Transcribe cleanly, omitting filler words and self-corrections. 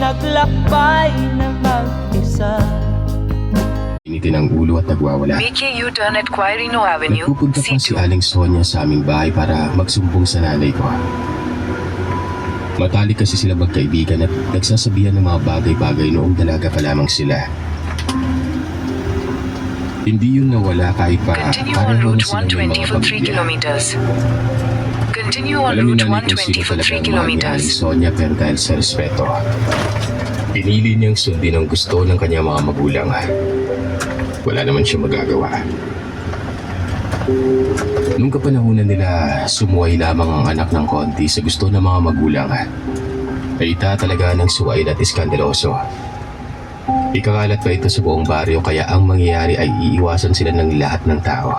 naglakbay na mag-isa. Initin ang ulo at nagwawala. Make a U-turn at Quirino Avenue, Nagpupunta pa si C2. Aling Sonia sa aming bahay para magsumbong sa nanay ko. Matalik kasi sila magkaibigan at nagsasabihan ng mga bagay-bagay noong dalaga pa lamang sila. Hindi yun nawala kahit pa Continue on pareho na Route silang may 120 mga for 3 pamilya. kilometers. Continue on Alam ni Route nanay kung 120 sino for talaga 3 ang mahal ni Aling kilometers. Sonia, pero dahil sa respeto, pinili niyang sundin ang gusto ng kanyang mga magulang. Wala naman siya magagawa. Nung kapanahunan nila, sumuway lamang ang anak ng konti sa gusto ng mga magulang. Naita talaga ng suwain at iskandaloso. Ikakalat pa ito sa buong baryo, kaya ang mangyayari ay iiwasan sila ng lahat ng tao.